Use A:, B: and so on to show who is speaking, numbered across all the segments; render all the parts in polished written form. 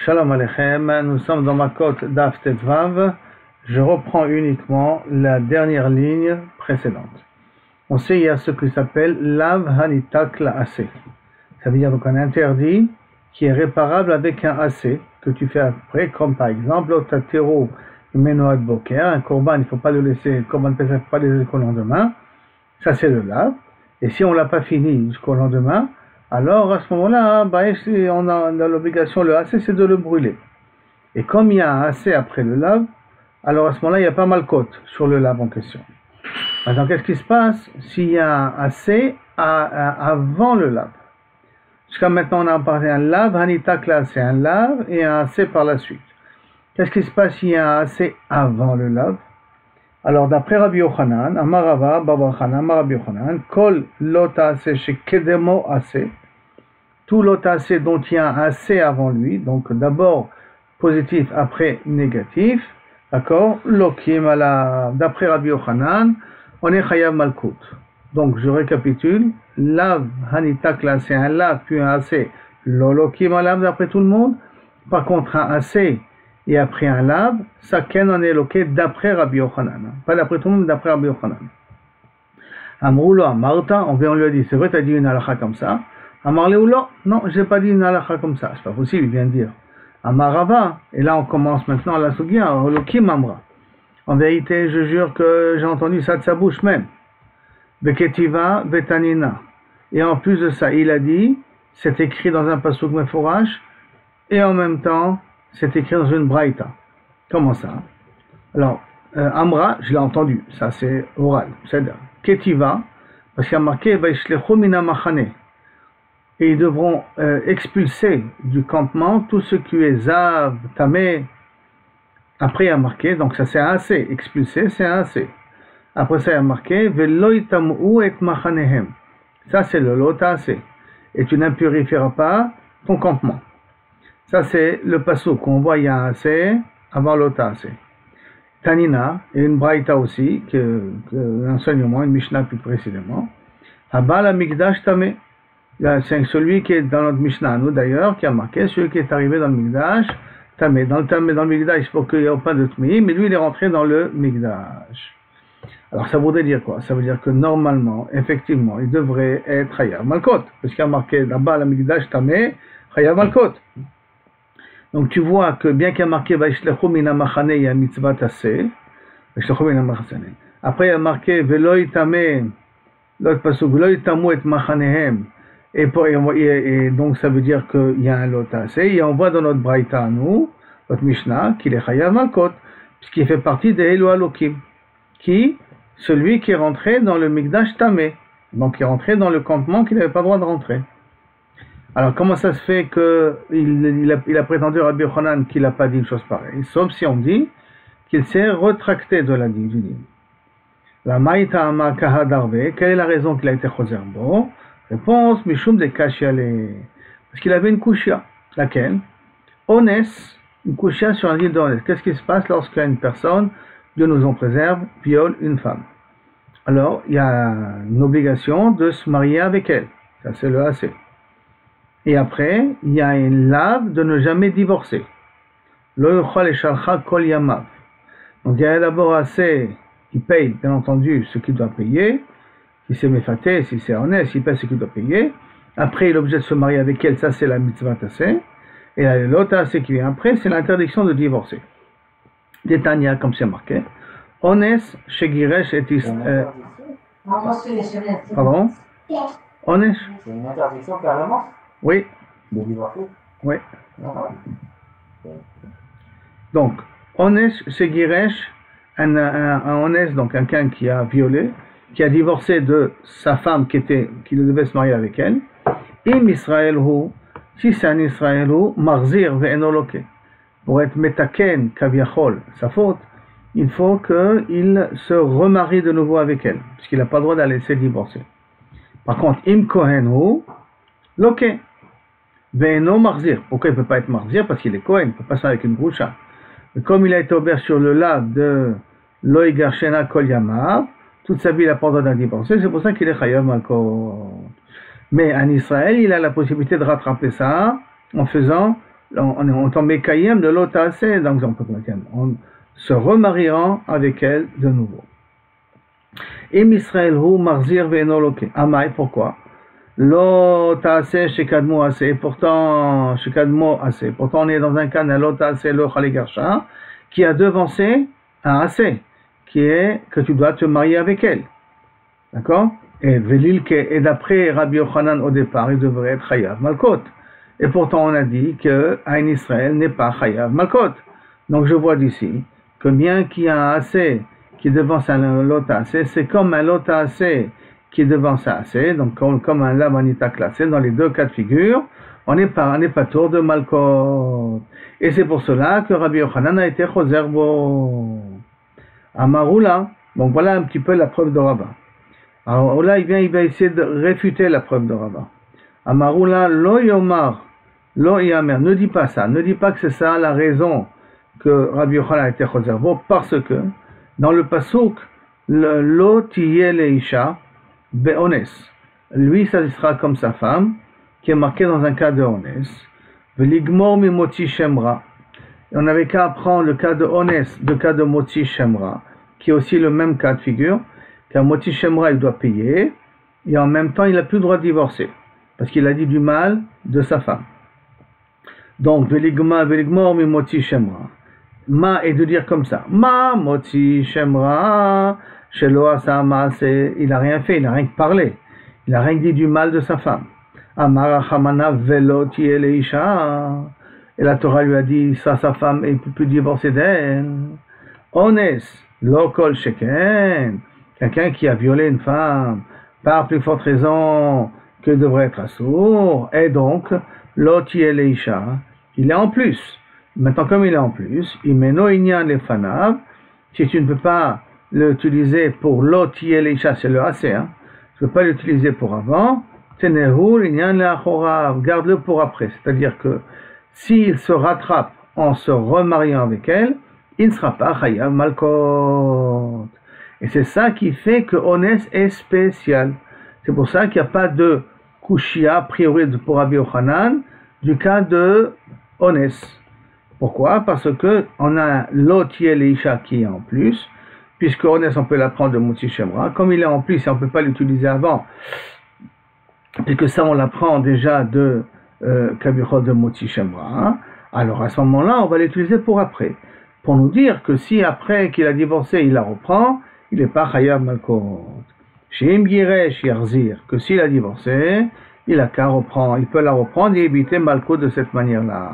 A: Shalom Aleichem, nous sommes dans ma cote Daf Tetvav. Je reprends uniquement la dernière ligne précédente. On sait il y a ce qui s'appelle Lav Hanitak la Assez. Ça veut dire donc un interdit qui est réparable avec un assez que tu fais après, comme par exemple Otatero Menoad Boker, un korban, il ne faut pas le laisser, comme on ne peut pas le laisser jusqu'au lendemain. Ça c'est le Lav. Et si on ne l'a pas fini jusqu'au lendemain, alors à ce moment-là, on a l'obligation, le assez, c'est de le brûler. Et comme il y a un assez après le lave, alors à ce moment-là, il n'y a pas malcote sur le lave en question. Maintenant, qu'est-ce qui se passe s'il y a un assez avant le lave? Jusqu'à maintenant, on a parlé d'un lave, hanitak là, c'est un lave, et un assez par la suite. Qu'est-ce qui se passe s'il y a un assez avant le lave? Alors, d'après Rabbi Yochanan, Amarava, Baba Chanan, Rabbi Yochanan, Kol lota ase shekedemo ase, tout lota ase dont il y a un assez avant lui, donc d'abord positif, après négatif, d'accord? Lokim ala, d'après Rabbi Yochanan, on est chayav malkout. Donc, je récapitule, lav hanitak là, c'est un lav, puis un assez, lolokim ala, d'après tout le monde. Par contre, un assez, et après un lave, ça ken en est loqué d'après Rabbi Yochanan. Pas d'après tout le monde, d'après Rabbi Yochanan. Amroulo Amarta, on lui a dit, c'est vrai, tu as dit une halakha comme ça. Amarleulo, non, je n'ai pas dit une halakha comme ça. C'est pas possible, il vient de dire. Amarava, et là on commence maintenant à la sugia, Olokim Amra. En vérité, je jure que j'ai entendu ça de sa bouche même. Beketiva, Betanina. Et en plus de ça, il a dit, c'est écrit dans un pasuk meforash, et en même temps, c'est écrit dans une braïta. Comment ça? Alors, Amra, je l'ai entendu, ça c'est oral. C'est Ketiva, parce qu'il y a marqué Vaishlechu mina machane. Et ils devront expulser du campement tout ce qui est Zav, Tamé. Après il y a marqué, donc ça c'est un assez, expulser c'est un assez. Après ça il y a marqué Veloitamu et machanehem. Ça c'est le lota assez. Et tu n'impurifieras pas ton campement. Ça, c'est le pasuk qu'on voit, il y a un assez avant l'autre assez. Tanina, et une braïta aussi, l'enseignement, une mishnah plus précisément. Abal Amigdash Tamé. C'est celui qui est dans notre mishnah, nous d'ailleurs, qui a marqué, celui qui est arrivé dans le Migdash Tamé. Dans le Migdash, il faut qu'il n'y ait pas de Tmi, mais lui, il est rentré dans le Migdash. Alors, ça voudrait dire quoi? Ça veut dire que normalement, effectivement, il devrait être Chayav Malkot, parce qu'il y a marqué Abal Amigdash Tamé, Chayav Malkot. Donc tu vois que bien qu'il y a marqué Vaishlechu mina machane, il y a mitzvah tassé. Vaishlechu mina machane. Après il y a marqué Veloi tameh, l'autre pasuk Veloi tamu et machanehem. Et donc ça veut dire qu'il y a un lot tassé. Et on voit dans notre braïta nous, notre mishnah, qu'il est chayav malkot, puisqu'il fait partie des Elo Alokim, qui celui qui est rentré dans le Migdash tameh, donc qui est rentré dans le campement qu'il n'avait pas le droit de rentrer. Alors, comment ça se fait qu'il a prétendu à Rabbi Yochanan qu'il n'a pas dit une chose pareille? Sauf si on dit qu'il s'est retracté de la dîme du dîme. La maïta ama kahadarve, quelle est la raison qu'il a été chozerbo? Réponse, mishum de kashiale. Parce qu'il avait une kushia. Laquelle? Ones, une kushia sur un île d'Ones. Qu'est-ce qui se passe lorsqu'une personne, Dieu nous en préserve, viole une femme? Alors, il y a une obligation de se marier avec elle. Ça, c'est le assez. Et après, il y a une lave de ne jamais divorcer. Lo yochal eshalcha kol yamav. Donc il y a d'abord assez qui paye, bien entendu, ce qu'il doit payer. Si c'est méfaté, si c'est honnête, il paye ce qu'il doit payer. Après, il est obligé de se marier avec elle, ça c'est la mitzvah tassé. Et l'autre assez qui vient après, c'est l'interdiction de divorcer. Détania, comme c'est marqué. Ones, shegiresh et pardon? Ones?
B: C'est une interdiction carrément?
A: Oui.
B: De divorcer?
A: Oui. Donc, Ones, c'est Giresh, un Ones, donc quelqu'un qui a violé, qui a divorcé de sa femme qui devait se marier avec elle. Im Israël hu, si c'est un Israël hu, marzir ve'enoloke. Pour être metaken kaviachol, sa faute, il faut qu'il se remarie de nouveau avec elle, puisqu'il n'a pas le droit d'aller se divorcer. Par contre, im kohen hu, loke. Ve'eno marzir. Pourquoi il ne peut pas être marzir? Parce qu'il est kohen, il ne peut pas se faire avec une groucha. Mais comme il a été ouvert sur le lave de Loïgar Shena Kol Yamav, toute sa vie il n'a pas le droit d'un divorcer, c'est pour ça qu'il est chayav malkot. Mais en Israël, il a la possibilité de rattraper ça en faisant on tombé Kayem de l'autre assez, donc on se remariera avec elle de nouveau. Et Israël hu marzir ve'enoloke. Amai, pourquoi? L'autre assez chez Kadmo assez, pourtant chez Kadmo assez. Pourtant on est dans un cas d'un l'autre assez le Khaligarsha qui a devancé un assez, qui est que tu dois te marier avec elle. D'accord? Et d'après Rabbi Yochanan au départ, il devrait être Chayav Malkot. Et pourtant on a dit que Ain Israël n'est pas Chayav Malkot. Donc je vois d'ici que bien qu'il y a un assez qui devance un lot assez, c'est comme un lot assez qui devance un assez, donc comme un lamanita classé, dans les deux cas de figure, on n'est pas tour de Malkot. Et c'est pour cela que Rabbi Yochanan a été Chozerbo. Amaroula, donc voilà un petit peu la preuve de Rabbah. Alors là, il va essayer de réfuter la preuve de Rabbah. Amaroula, lo yomar, lo yamer, ne dis pas ça, ne dis pas que c'est ça la raison que Rabbi Yochanan a été Chozerbo, parce que dans le pasuk, lo tiye leisha be'ones, lui ça sera comme sa femme, qui est marqué dans un cas de ones, veligmor mi moti shemra. Et on n'avait qu'à apprendre le cas de ones, le cas de moti shemra, qui est aussi le même cas de figure, qu'un moti shemra il doit payer, et en même temps il n'a plus le droit de divorcer, parce qu'il a dit du mal de sa femme. Donc, veligmor mi moti shemra. Ma est de dire comme ça. Ma moti shemra shelo asa maase. Il n'a rien fait, il n'a rien que parlé. Il n'a rien dit du mal de sa femme. Amara chamana velo tiye leisha. Et la Torah lui a dit ça, sa femme, et il ne peut plus divorcer d'elle. Ones, lo kol sheken. Quelqu'un qui a violé une femme, par plus forte raison que devrait être assourd, et donc, lo tiye leisha. Il est en plus. Maintenant, comme il est en plus, imeno inyan le fanav, si tu ne peux pas l'utiliser pour l'oti et les chats, c'est le assez, hein. Tu ne peux pas l'utiliser pour avant, tenehu inyan le achorav, garde-le pour après. C'est-à-dire que s'il se rattrape en se remariant avec elle, il ne sera pas chayav malkot. Et c'est ça qui fait que Onès est spécial. C'est pour ça qu'il n'y a pas de kushia, a priori pour Rabbi Yochanan, du cas de Onès. Pourquoi? Parce que on a l'otiel et isha qui est en plus, puisque Onès on peut l'apprendre de Motzi Shemra. Comme il est en plus et on ne peut pas l'utiliser avant, puisque ça on l'apprend déjà de Kabichol de Motzi Shemra, alors à ce moment-là on va l'utiliser pour après. Pour nous dire que si après qu'il a divorcé il la reprend, il n'est pas Chayav Malkot. Shim Giresh Yarzir, que s'il a divorcé, il a qu'à reprendre, il peut la reprendre et éviter Malkot de cette manière-là.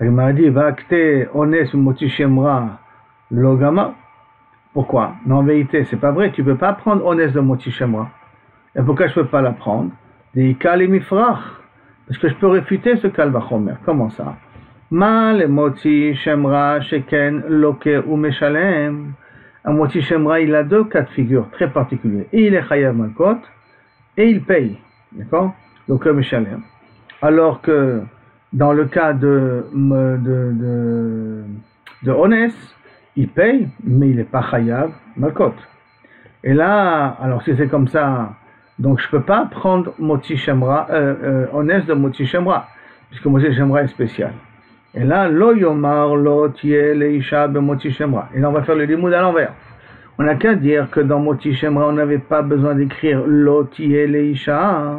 A: Il m'a dit, va acter Onès ou Motzi Shemra Logama. Pourquoi? Non, en vérité, c'est pas vrai, tu peux pas prendre Onès de Motzi Shemra. Et pourquoi je peux pas la prendre? Des Kal et Mifrach. Parce que je peux réfuter ce Kal Vachomer. Comment ça? Ma le Motzi Shemra Sheken Loke ou Meshalem. Un Motzi Shemra, il a deux cas de figure très particuliers. Et il est Chayav Malkot et il paye. D'accord? Loke Meshalem. Alors que dans le cas de Onès, il paye, mais il n'est pas Chayav Malkot. Et là, alors si c'est comme ça, donc je ne peux pas prendre Motzi Shemra, Onès de Motzi Shemra, puisque Motzi Shemra est spécial. Et là, lo yomar lo tiye leisha be Motzi Shemra. Et là, on va faire le limoud à l'envers. On n'a qu'à dire que dans Motzi Shemra, on n'avait pas besoin d'écrire lo tiye leisha.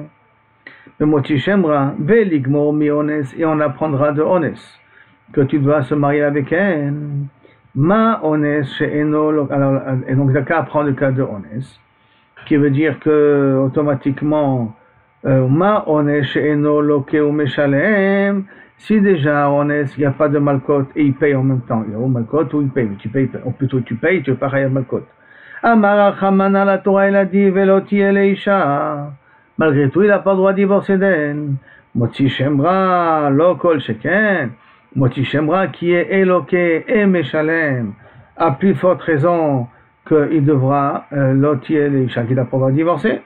A: Le Motzi Shemra, veligmor mi Onès, et on apprendra de Onès, que tu dois se marier avec elle. Ma Onès she'eno, alors, et donc il n'y a qu'à apprendre le cas de Onès, qui veut dire que automatiquement, ma Onès she'eno loke ou meshalem, si déjà Onès, il n'y a pas de Malkot et il paye en même temps, il y a Malkot ou il paye, mais tu payes, ou plutôt tu payes, tu ne veux pas Chayav Malkot. Amara Chamana, la Torah, elle a dit, veloti eleisha. Malgré tout, il n'a pas le droit de divorcer d'elle. Motzi Shemra, lo kol sheken. Motzi Shemra, qui est éloqué et Meshalem, a plus forte raison qu'il devra l'oti elisha, qu'il n'a pas le droit de divorcer.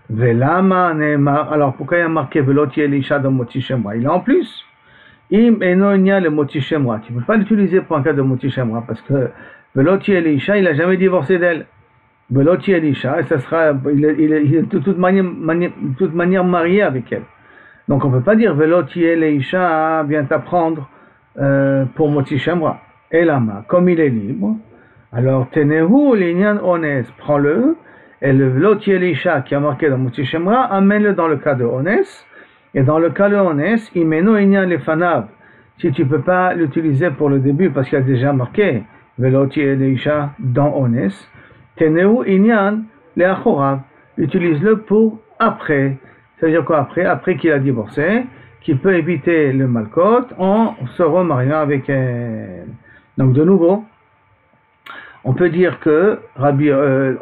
A: Velama ne'emar. Alors pourquoi il y a marqué veloti elisha dans Motzi Shemra? Il est en plus. Im enonia le Motzi Shemra. Tu ne peux pas l'utiliser pour un cas de Motzi Shemra parce que veloti elisha, il n'a jamais divorcé d'elle. Veloti Elisha, et ça sera, il est de toute manière marié avec elle. Donc on ne peut pas dire Velo tiye leisha vient t'apprendre pour Motzi Shemra. Et lama, comme il est libre, alors Tenehu l'inyan ones, prends-le, et le Velo tiye leisha qui a marqué dans Motzi Shemra, amène-le dans le cas de ones, et dans le cas de ones, imeno inyan lefanav. Si tu ne peux pas l'utiliser pour le début parce qu'il y a déjà marqué Velo tiye leisha dans ones, Tenehu inyan leachorav, utilise-le pour après. C'est-à-dire quoi après? Après qu'il a divorcé, qu'il peut éviter le malcote en se remariant avec elle. Donc de nouveau, on peut dire que Rabbi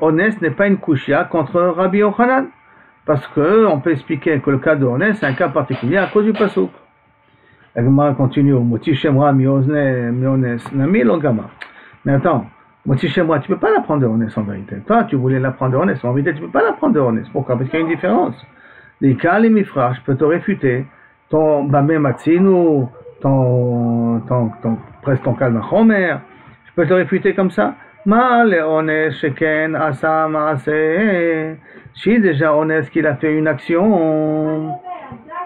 A: Onès n'est pas une kushia contre Rabbi Yochanan, parce que on peut expliquer que le cas de Onès c'est un cas particulier à cause du pasuk. La Gemara continue au Motzi Shemra mi-Onès nami lo gama. Mais attends, Motzi Shemra, tu peux pas l'apprendre de Onès en vérité. Toi, tu voulais l'apprendre de Onès, mais en vérité, tu peux pas l'apprendre de Onès. Pourquoi? Parce qu'il y a une différence. Les cas, les mifra, je peux te réfuter ton Bamé Matzin ou presque ton Kalmachomer. Je peux te réfuter comme ça. Ma le Onès sheken asa maase. Si déjà Onès qu'il a fait une action.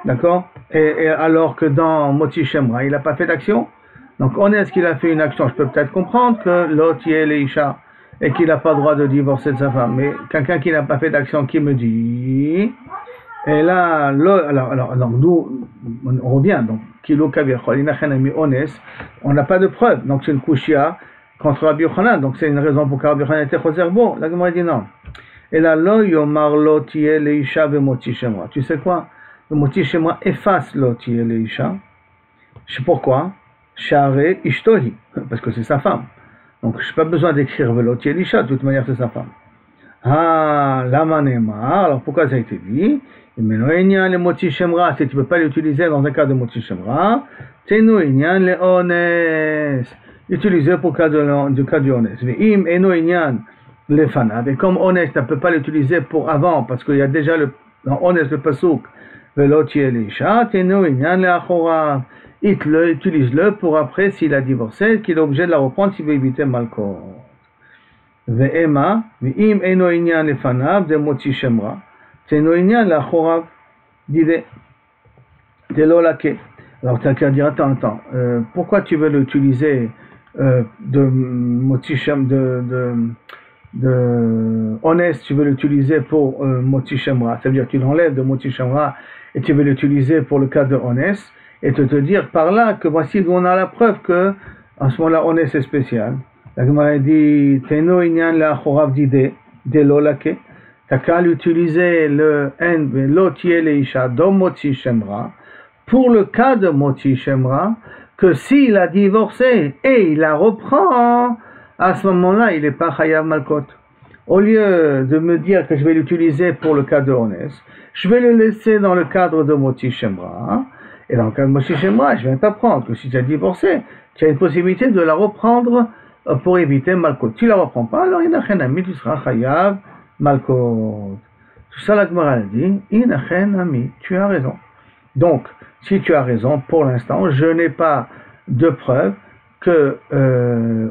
A: D'accord? Et alors que dans Motzi Shemra, il n'a pas fait d'action. Donc Onès qu'il a fait une action, je peux peut-être comprendre que l'autre y est l'Isha et qu'il n'a pas le droit de divorcer de sa femme. Mais quelqu'un qui n'a pas fait d'action qui me dit. Et là, alors nous, on revient, donc, Kilo Kavir, on n'a pas de preuve, donc c'est une kushia contre Rabbi Yochanan, donc c'est une raison pour que Rabbi Yochanan était Chozerbo. La Gemara dit non. Et là, lo yomar lo tiye leisha ve Motzi Shemra. Tu sais quoi? Le Motzi Shemra efface lo tiye leisha. Je sais pourquoi? Share ishtohi, parce que c'est sa femme. Donc je n'ai pas besoin d'écrire ve lo tiye leisha, de toute manière c'est sa femme. Ah, lama ne'emar, alors pourquoi ça a été dit? Mais no inyan le Motzi Shemra, si tu ne peux pas l'utiliser dans un cas de Motzi Shemra, tenu inyan le ones, utiliser pour le cas du ones. Mais im eno inyan le fanav, et comme ones, tu ne peux pas l'utiliser pour avant, parce qu'il y a déjà dans ones le pasuk, velo tiye leisha, tenu inyan le achora, utilise-le pour après s'il a divorcé, qu'il est obligé de la reprendre s'il veut éviter malkot. Ve'ema, im eno inyan le fanav de Motzi Shemra. C'est Noïnian la Chorav d'idée de l'olake. Alors tu as qu'à dire attends, pourquoi tu veux l'utiliser de Motzi Shem de Onès, tu veux l'utiliser pour Motzi Shemra, ça veut dire que tu l'enlèves de Motzi Shemra et tu veux l'utiliser pour le cas de Onès et te dire par là que voici d'où on a la preuve que en ce moment-là Onès est spécial. La Gemara dit Teno Inyan la Chorav d'idée de l'olake. T'as qu'à l'utiliser le N, l'otier leisha dans Motzi Shemra, pour le cas de Motzi Shemra, que s'il a divorcé et il la reprend, à ce moment-là, il n'est pas chayav malkot. Au lieu de me dire que je vais l'utiliser pour le cas de Onès, je vais le laisser dans le cadre de Motzi Shemra, et dans le cas de Motzi Shemra, je viens t'apprendre que si tu as divorcé, tu as une possibilité de la reprendre pour éviter malkot. Si tu la reprends pas, alors il n'a rien à mis, tu seras chayav malkot. Tout ça, la Gemara dit, inachen ami, tu as raison. Donc, si tu as raison, pour l'instant, je n'ai pas de preuve que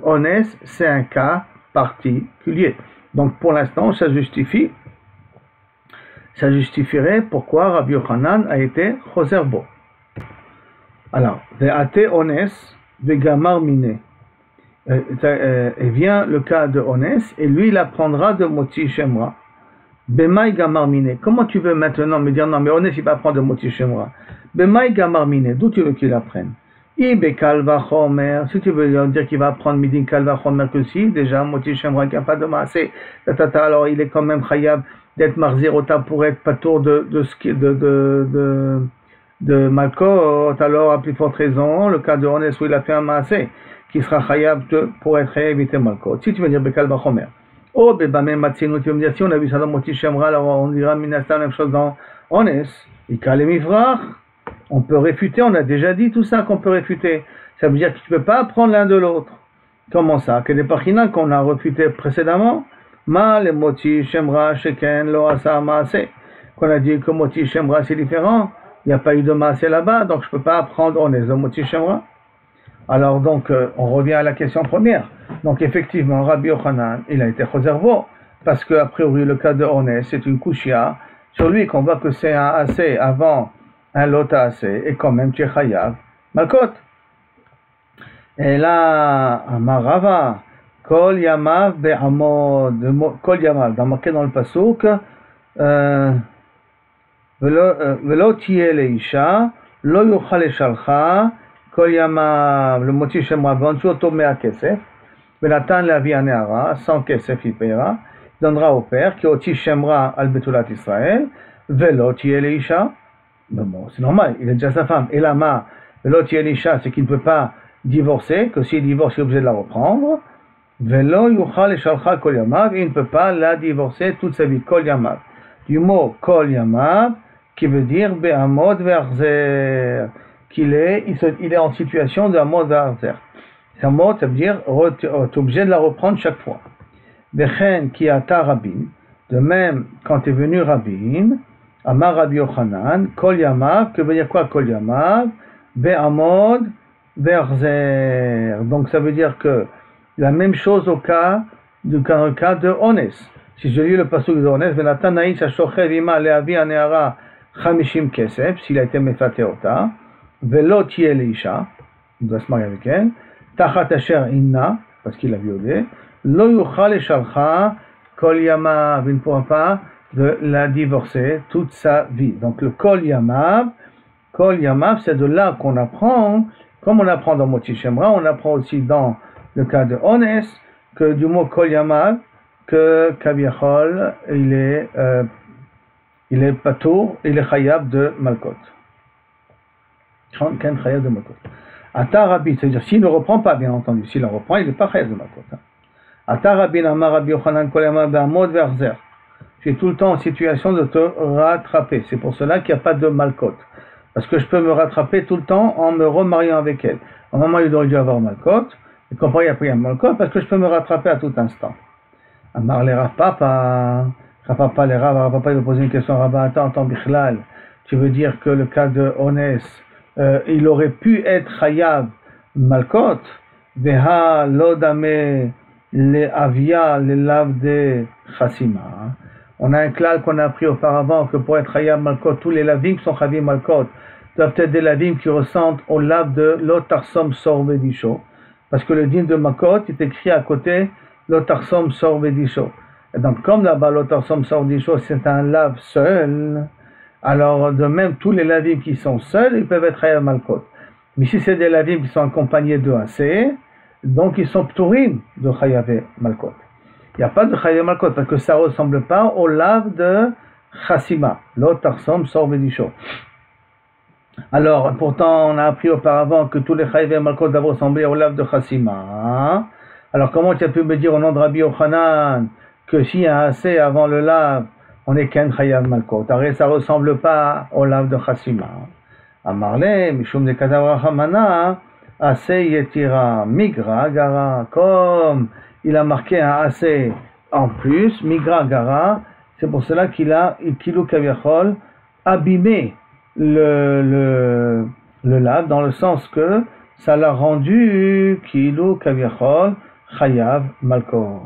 A: Onès, c'est un cas particulier. Donc, pour l'instant, ça justifierait pourquoi Rabbi Yochanan a été Chozerbo. Alors, ve'ate Onès, ve'gamar mine. Et vient le cas de Onès, et lui, il apprendra de Motzi Shemra. Bemaï gamar mine. Comment tu veux maintenant me dire non, mais Onès, il va apprendre de Motzi Shemra. Bemaï gamar mine. D'où tu veux qu'il apprenne? Ibe kalva chomer. Si tu veux dire qu'il va apprendre midin kalva chomer que si, déjà, Motzi Shemra, qui n'a pas de maasé, alors il est quand même chayab d'être marzirota pour être patour de malkot. Alors, à plus forte raison, le cas de Onès où il a fait un maasé, qui sera chayab pour être évité malkot. Si tu veux dire bekal bachomer. Oh, bebamem matzinu, tu veux me dire, si on a vu ça dans Motzi Shemra, alors on dira minasta la même chose dans Onès. Ikal mifrach. On peut réfuter, on a déjà dit tout ça qu'on peut réfuter. Ça veut dire que tu ne peux pas apprendre l'un de l'autre. Comment ça? Que des parchinas qu'on a réfuté précédemment, ma le Motzi Shemra sheken lo asa maase. Qu'on a dit que Motzi Shemra c'est différent. Il n'y a pas eu de maasé là-bas, donc je ne peux pas apprendre Onès de Motzi Shemra. Alors donc, on revient à la question première. Donc effectivement, Rabbi Yochanan, il a été Chozerbo, parce qu'a priori le cas de Onès, c'est une kushia. Sur lui, qu'on voit que c'est un assez avant un lot assez, et quand même tu es chayav malkot. Et là, Amarava, Kol Yamav Be'amod, Kol Yamav, marqué dans le pasuk, Velo Tiye Leisha, Lo Yuchal Eshalcha, Kol Yamav, le motif Shemra, Vanchu Oto Mea Kesef, Venatan Leavi Aneara, sans Kesef il paiera, donnera au père, qui Oti Shemra al Betulat Israël, Velo Tiye Leisha, bon, c'est normal, il est déjà sa femme, et Lama, Velo Tiye Leisha, c'est qu'il ne peut pas divorcer, que s'il divorce, il est obligé de la reprendre. Velo yuchal eshalcha kol yamav, il ne peut pas la divorcer toute sa vie, kol yamav. Du mot kol yamav, qui veut dire be'amod ve'arzer, qu'il est, il est en situation de amod ve'arzer. C'est un mot, ça veut dire, tu es obligé de la reprendre chaque fois. Vechen ki ata rabin, de même, quand est venu Rabin, Amar Rabbi Yochanan, kol yamav, que veut dire quoi kol yamav? Be'amod Verzer. Donc ça veut dire que la même chose au cas de Ones. Si je lis le passage de Ones, Venatan Aïs Ashochev Ima Leavi Aneara Chamishim Kesef, s'il a été Mefateota, Velo Tiye Leisha, il doit se marier avec elle, Tachat Asher Inna, parce qu'il a violé, Lo Yuchal Eshalcha Kol Yamav, il ne pourra pas la divorcer toute sa vie. Donc le Kol Yamav, c'est de là qu'on apprend. Comme on apprend dans Moti Shemra, on apprend aussi dans le cas de Ones, que du mot Kol Yamav, que Kaviachol, il est patour, il est chayab de Malkot. Ken chayab de Malkot. Ata Rabbi, c'est-à-dire s'il ne reprend pas, bien entendu, s'il la reprend, il n'est pas chayab de Malkot. Ata Rabbi, Amar Rabbi Yochanan, Kol Yamav, Be'amod Ve'arzer. Tu es tout le temps en situation de te rattraper. C'est pour cela qu'il n'y a pas de Malkot. Parce que je peux me rattraper tout le temps en me remariant avec elle. Au moment où il aurait dû avoir Malkot, et quand il n'y a pas Malkot, parce que je peux me rattraper à tout instant. Amar les Rav Papa, les Rav Papa, il va poser une question à Rav, attends, Bichlal, tu veux dire que le cas de Ones, il aurait pu être Chayav Malkot, Veha Lodame le Avia le Lavde Chassima. On a un klal qu'on a appris auparavant que pour être Chayav Malkot, tous les lavim qui sont Chayav Malkot doivent être des lavim qui ressentent au lav de Lotarsom Sor Vedisho. Parce que le din de Malkot est écrit à côté Lotarsom Sor Vedisho. Et donc, comme là-bas Lotarsom Sor Vedisho, c'est un lav seul, alors de même, tous les lavim qui sont seuls, ils peuvent être Chayav Malkot. Mais si c'est des lavim qui sont accompagnés de AC, donc ils sont pturim de Chayav Malkot. Il n'y a pas de Chayav Malkot parce que ça ne ressemble pas au lave de Chassima. Lotarsom Sor Vedisho. Alors, pourtant, on a appris auparavant que tous les Chayav Malkot doivent ressembler au lave de Chassima. Alors, comment tu as pu me dire au nom de Rabbi Yochanan que s'il y a assez avant le lave, on n'est qu'un Chayav Malkot? Arrête, ça ne ressemble pas au lave de Chassima. Amarle, Mishum de Kadavra Hamana, assez Yetira, Migra, Gara, comme il a marqué un assez en plus, Migra, Gara, c'est pour cela qu'il a, Kilou Kaviachol, abîmé le lave, dans le sens que ça l'a rendu Kilou Kaviachol Chayav Malkot.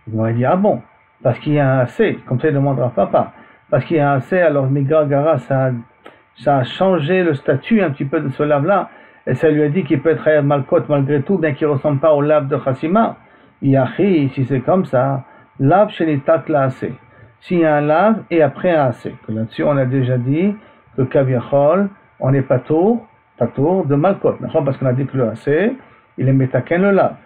A: Ils m'auraient dit, ah bon, parce qu'il y a un assez, comme ça il demandera papa, parce qu'il y a un assez, alors Migra Gara, ça a changé le statut un petit peu de ce lave-là, et ça lui a dit qu'il peut être Chayav Malkot malgré tout, bien qu'il ne ressemble pas au lave de Chassima. Yachi, si c'est comme ça, lave chez les tak la assez. S'il y a un lave et après un assez, que là-dessus on a déjà dit que Kaviachol, on n'est pas tour de Malkot, parce qu'on a dit que le assez, il est metaken le lave.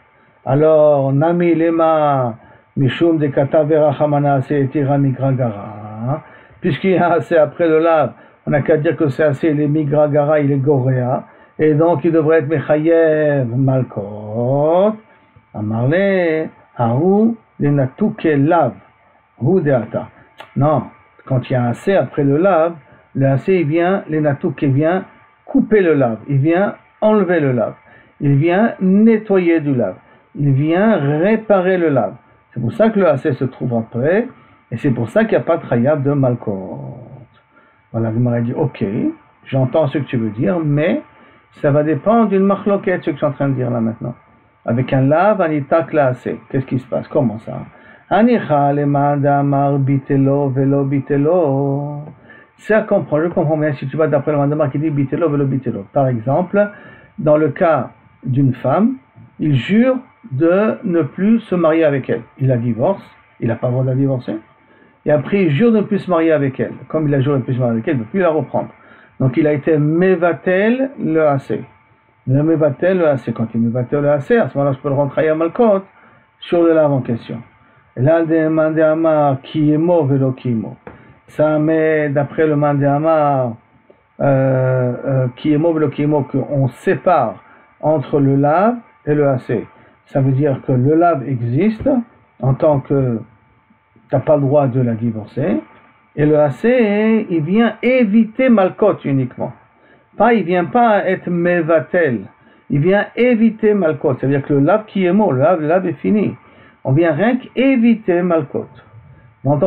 A: Alors, Nami Lema, Mishum de Kata Verachamana assez etira migragara, puisqu'il y a assez après le lave, on n'a qu'à dire que c'est assez, il est migragara, il est goréa, et donc il devrait être Mechayev Malkot. Amarle, Haou, Lenatuke lave, Hu deata. Non, quand il y a un C après le lave il vient, Lenatuke vient couper le lave, il vient enlever le lave, il vient nettoyer du lave, il vient réparer le lave. C'est pour ça que le AC se trouve après, et c'est pour ça qu'il n'y a pas de Chayav de Malkot. Voilà, vous m'avez dit, ok, j'entends ce que tu veux dire, mais ça va dépendre d'une machloquette, ce que je suis en train de dire là maintenant. Avec un lave, anitak classé. Qu'est-ce qui se passe? Comment ça? Anicha le mandamar bitelo velo bitelo. C'est à comprendre, je comprends bien si tu vas d'après le mandement qui dit bitelo velo bitelo. Par exemple, dans le cas d'une femme, il jure de ne plus se marier avec elle. Il la divorce, il n'a pas le droit de la divorcer. Et après, il jure de ne plus se marier avec elle. Comme il a juré de ne plus se marier avec elle, il ne peut plus la reprendre. Donc, il a été mevatel le assez. Le mevatel le assez. Quand il mevatel le assez, à ce moment-là, je peux le rentrer à Malkot sur le lave en question. Et là, le mandéama qui est mot velo qui est mot. Ça met, d'après le mandéama qui est mot velo qui est mot, qu'on sépare entre le lave et le assez. Ça veut dire que le lave existe en tant que tu n'as pas le droit de la divorcer. Et le assez, il vient éviter Malkot uniquement. Pas, il vient pas être mevatel. Il vient éviter Malkot. C'est-à-dire que le lave qui est mot, le lave est fini. On vient rien qu'éviter Malkot. Donc,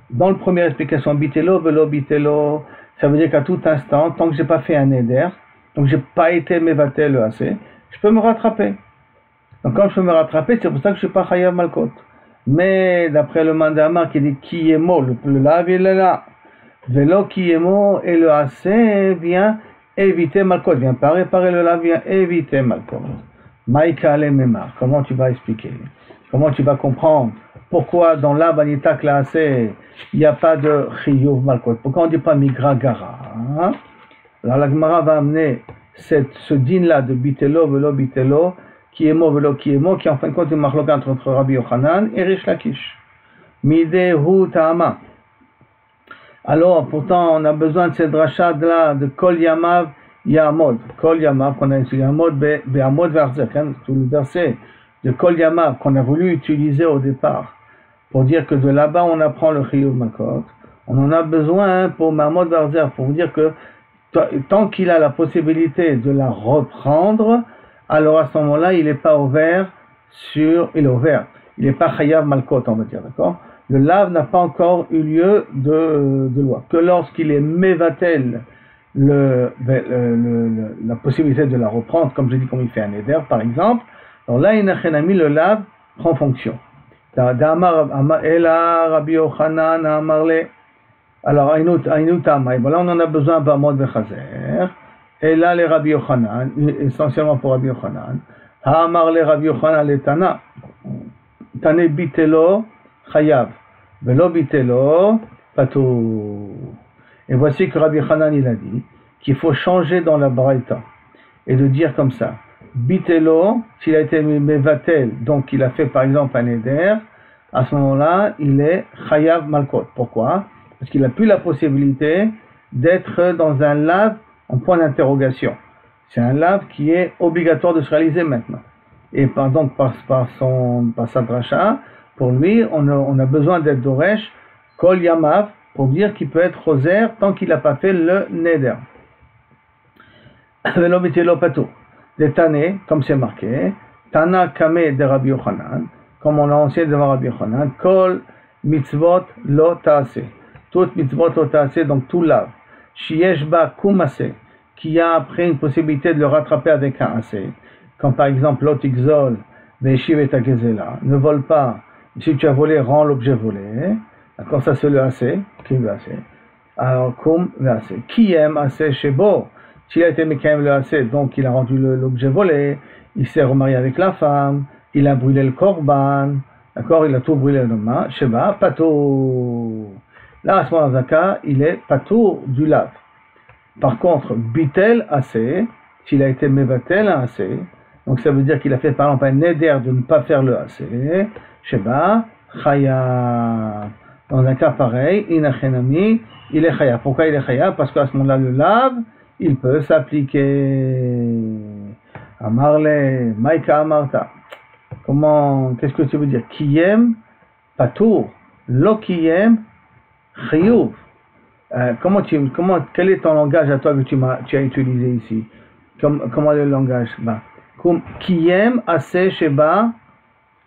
A: dans la première explication, bitelo, velo, bitelo, ça veut dire qu'à tout instant, tant que j'ai pas fait un éder, donc j'ai pas été mevatel le assez, je peux me rattraper. Donc quand je peux me rattraper, c'est pour ça que je suis pas chayav Malkot. Mais d'après le mandama qui dit qui est mot, le lave il est là. Velo qui est mot et le assez vient éviter Malkot, vient pas réparer le lave, vient éviter Malkot. Maïka ale memar, comment tu vas expliquer? Comment tu vas comprendre pourquoi dans la banita classe il n'y a pas de chiyuv Malkot? Pourquoi on ne dit pas migra gara? Hein? Alors la Gemara va amener ce din là de bitelo, velo, bitelo, qui est mot, velo, qui est mot, qui en fin de compte est marloquet entre Rabbi Yochanan et Rish Lakish. Midehu ta'ama. Alors, pourtant, on a besoin de cette rachad là, de Kol Yamav Yamod. Kol Yamav, qu'on a utilisé Yamod, Be'amod Verzek, tout le verset de Kol Yamav qu'on a voulu utiliser au départ, pour dire que de là-bas on apprend le Chiyuv Malkot. On en a besoin pour Be'amod Verzek, pour dire que tant qu'il a la possibilité de la reprendre, alors à ce moment-là, il n'est pas ouvert il est ouvert. Il n'est pas chayav malkot, on va dire, d'accord? Le lave n'a pas encore eu lieu de loi. Que lorsqu'il est mevatel, la possibilité de la reprendre, comme je dis, comme il fait un éder, par exemple, alors là, le lave prend fonction. Rabbi Yochanan Amarle. Alors, voilà, on en a besoin Bamod Vechazer. Et là, les Rabbi Yochanan, essentiellement pour Rabbi Yochanan, Amar le Rabbi Yochanan le Tana, Tane bitelo chayav, velo bitelo patou. Et voici que Rabbi Yochanan il a dit qu'il faut changer dans la braïta et de dire comme ça, bitelo, s'il a été mevatel, donc il a fait par exemple un éder, à ce moment-là, il est chayav malkot. Pourquoi? Parce qu'il n'a plus la possibilité d'être dans un lave en point d'interrogation. C'est un lave qui est obligatoire de se réaliser maintenant. Et par sa dracha, pour lui, on a besoin d'être doresh, kol yamav, pour dire qu'il peut être rosaire tant qu'il n'a pas fait le neder. Velo bitelo patou. Des tané, comme c'est marqué, tana kame de Rabbi Yochanan, comme on l'a enseigné devant Rabbi Yochanan, kol mitzvot lo taase. Toute mitzvot lo taase, donc tout lave. Shiesh ba kumase, qui a après une possibilité de le rattraper avec un assez. Comme par exemple l'otikzol, veshiv et tagezela, ne vole pas. Si tu as volé, rends l'objet volé. D'accord, ça c'est le assez, qui est le assez. Alors, kum le assez. Qui aime assez shebo? S'il a été mekayem le assez, donc il a rendu l'objet volé, il s'est remarié avec la femme, il a brûlé le korban, d'accord, il a tout brûlé le main, sheba, pato. Là, à ce moment-là, il est pato du lave. Par contre, bitel assez, s'il a été mevatel assez, donc ça veut dire qu'il a fait par exemple un neder de ne pas faire le assez, sheba, chaya. Dans un cas pareil, inachenami, il est chaya. Pourquoi il est chaya? Parce qu'à ce moment-là, le lave, il peut s'appliquer. Amarle, maïka amarta. Qu'est-ce que tu veux dire? Kiyem, patour. Lo kiyem, chiyuv. Quel est ton langage à toi que tu as utilisé ici? Comment est le langage? Kiyem, ase, sheba,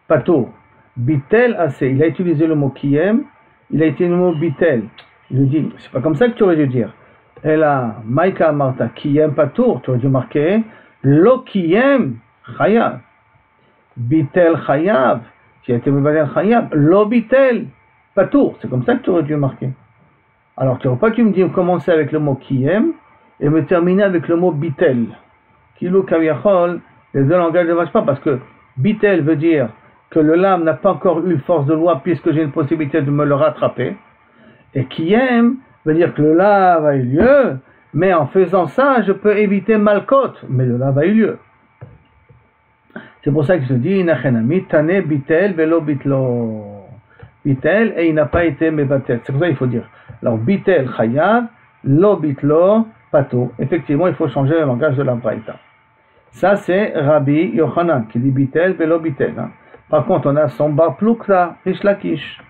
A: patour. Bitel, ase. Il a utilisé le mot kiyem, il a utilisé le mot bitel. Il dit, c'est pas comme ça que tu aurais dû dire. Et là, maïka marta, kiyem, patour. Tu aurais dû marquer, lo kiyem, chayav. Bitel, chayav. Qui a été mevatel chayav. Lo bitel, patour. C'est comme ça que tu aurais dû marquer. Alors tu ne vas pas tu me dis commencer avec le mot Kiyem et me terminer avec le mot Bitel. Kilo Kaviyachol, les deux langages ne marchent pas parce que Bitel veut dire que le lame n'a pas encore eu force de loi puisque j'ai une possibilité de me le rattraper. Et Kiyem veut dire que le lave a eu lieu, mais en faisant ça, je peux éviter Malkot, mais le lave a eu lieu. C'est pour ça qu'il se dit Inachenami, Tane Bitel Velo Bitlo. Bitel et il n'a pas été Mebatel. C'est pour ça qu'il faut dire. Alors Bitel Chayav, Lo Bitlo Pato. Effectivement, il faut changer le langage de la Braïta. Ça, c'est Rabbi Yochanan qui dit Bitel Velo Bitel. Par contre, on a son Bar Plukta, Rish Lakish.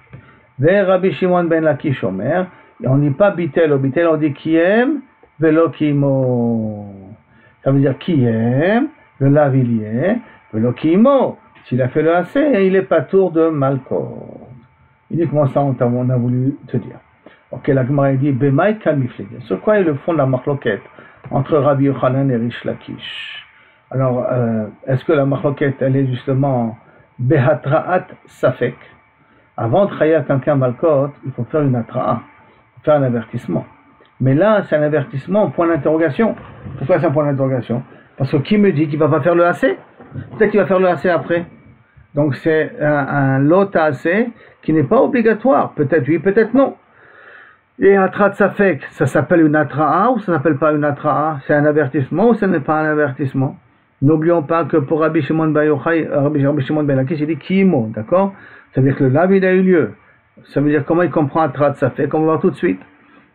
A: Ve Rabbi Shimon ben Lakish Omer. Et on ne dit pas Bitel ou Bitel, on dit Kiem Velo Kimo. Ça veut dire Kiem, le lave il y est, Velo Kimo. S'il a fait le assez, il est pas tour de Malkot. Uniquement ça, on a voulu te dire. Ok, la Gemara dit Bemaï Kamiflege. Sur quoi est le fond de la marloquette entre Rabbi Yochanan et Rish Lakish? Alors, est-ce que la marloquette, elle est justement Behatraat Safek? Avant de chayav quelqu'un Malkot, il faut faire une atra'a, faire un avertissement. Mais là, c'est un avertissement, point d'interrogation. Pourquoi c'est un point d'interrogation? Parce que qui me dit qu'il ne va pas faire le assez? Peut-être qu'il va faire le assez après. Donc c'est un lot assez qui n'est pas obligatoire. Peut-être oui, peut-être non. Et atrat safek, ça s'appelle une atra'a ou ça s'appelle pas une atra'a? C'est un avertissement ou ce n'est pas un avertissement? N'oublions pas que pour Rabbi Shimon ben Yochai, Rabbi Shimon ben Lakish, il dit Kimo, d'accord? Ça veut dire que le lave il a eu lieu. Ça veut dire comment il comprend atrat safek, on va voir tout de suite.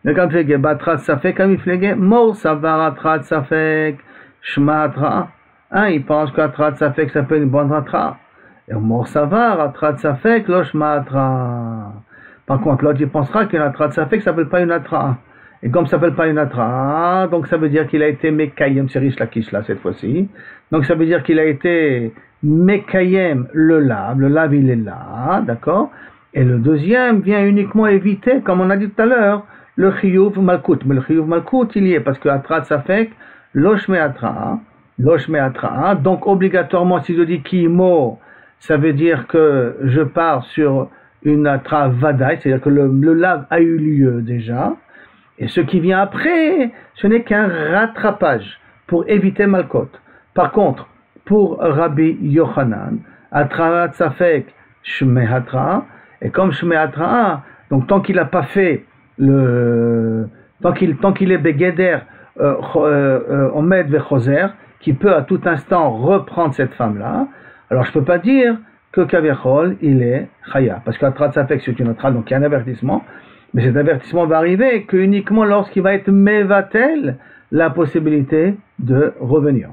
A: Le kamflege, batrat safek, kamiflege, mor savar atrat safek, shma atra'a. Il pense qu'atrat safek s'appelle une bonne atra'a. Et mor savar atrat safek, lo shma atra'a. Par contre, l'autre il pensera qu'une atrat safek s'appelle pas une atra'a. Et comme ça s'appelle pas une atra'a, donc ça veut dire qu'il a été mekayem, c'est Rish Lakish là cette fois-ci. Donc ça veut dire qu'il a été mekayem le lave il est là, d'accord? Et le deuxième vient uniquement éviter, comme on a dit tout à l'heure, le chiyuv malkut. Mais le chiyuv malkut il y est parce que atrat safek, loshme atra'a, donc obligatoirement si je dis kimo, ça veut dire que je pars sur une atra'a vadaï, c'est-à-dire que le lave a eu lieu déjà. Et ce qui vient après, ce n'est qu'un rattrapage pour éviter Malkot. Par contre, pour Rabbi Yochanan, Atrat Safek Shmehatra, et comme Shmehatra, donc tant qu'il n'a pas fait tant qu'il est Begeder Omed Vechoser, qui peut à tout instant reprendre cette femme-là, alors je ne peux pas dire que Kaviachol, il est Chaya, parce qu'Atrat Safek c'est une Atra, donc il y a un avertissement. Mais cet avertissement va arriver que uniquement lorsqu'il va être mevatel la possibilité de revenir.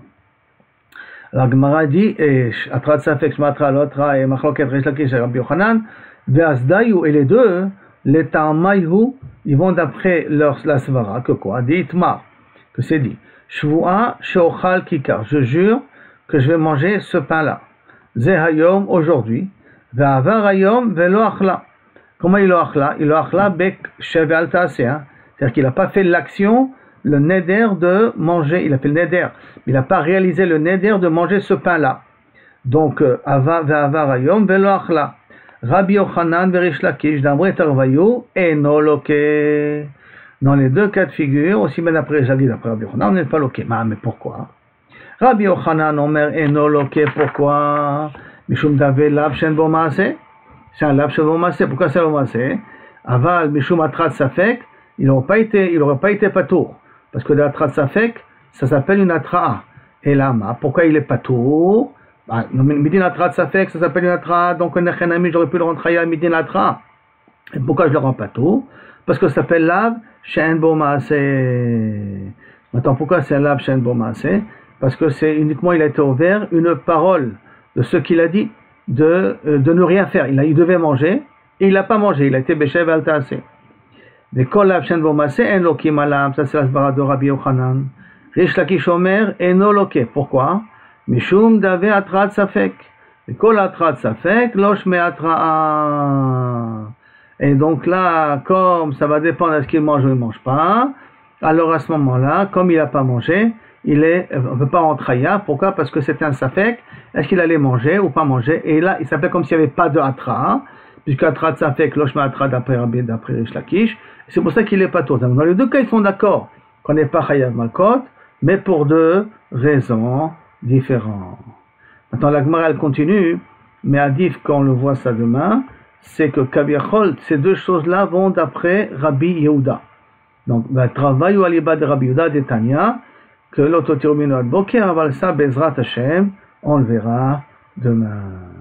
A: La Gemara dit atrat safek shmatra lotra et machloket Rish Lakish et Rabbi Yochanan ve'asdayu et les deux les ta'amayu ils vont d'après la svara que quoi? Dit itmar que c'est dit shvua sheochal kikar, je jure que je vais manger ce pain là ze hayom aujourd'hui ve'avar hayom ve'lo achla. Comment il l'a achla? Il l'a achla bek shevel taseh, c'est-à-dire qu'il n'a pas fait l'action, le neder de manger, il a fait le neder, mais il n'a pas réalisé le neder de manger ce pain-là. Donc, avar ayom velo achla. Rabbi Yochanan verish lakish d'amre tarvayu eno loke. Dans les deux cas de figure, aussi bien après Jagid, après Rabbi Yochanan, on n'est pas loke. Mais pourquoi? Rabbi Yochanan omer eno loke, pourquoi? Mishum dave lav shen bo maaseh. C'est un lave shen bo maaseh. Pourquoi c'est bo maaseh? Aval mishum atrat safek, il n'aurait pas été patour. Parce que l'atrat safek, ça s'appelle une atra'a. Et lama, pourquoi il est patour? Midin atrat safek, ça s'appelle une atra'a. Donc un echenami, j'aurais pu le rentrer à midin atra'a. Et pourquoi je le rends patour? Parce que ça s'appelle lave shen bo maaseh. Maintenant, pourquoi c'est un lave shen bo maaseh? Parce que c'est uniquement, il a été ouvert une parole de ce qu'il a dit de ne rien faire. Il devait manger et il n'a pas mangé. Il a été beshev al ta'aseh. Mais kol lav shen bo maaseh en lokim alam. Ça c'est la svara de Rabbi Yochanan. Rish Lakish omer eno loke. Pourquoi? Mishum dave atrat safek. Mais kol atrat safek losh me atra'a. Et donc là, comme ça va dépendre de ce qu'il mange ou il ne mange pas, alors à ce moment-là, comme il n'a pas mangé, on ne peut pas rentrer ailleurs. Pourquoi? Parce que c'est un safek. Est-ce qu'il allait manger ou pas manger? Et là, il s'appelait comme s'il n'y avait pas de atra, puisqu'Atrat Safek, Loshma Atrat d'après Rish Lakish. C'est pour ça qu'il est pas tôt. Dans les deux cas, ils sont d'accord qu'on n'est pas Chayav Malkot, mais pour deux raisons différentes. Maintenant, la Gemara, elle continue, mais Adif, quand on le voit ça demain, c'est que Kaviachol, ces deux choses-là vont d'après Rabbi Yehuda. Donc, travail ou aliba de Rabbi Yehuda d'Etania, que l'autotirumino ad boker, aval ça, Bezrat Hashem, on le verra demain.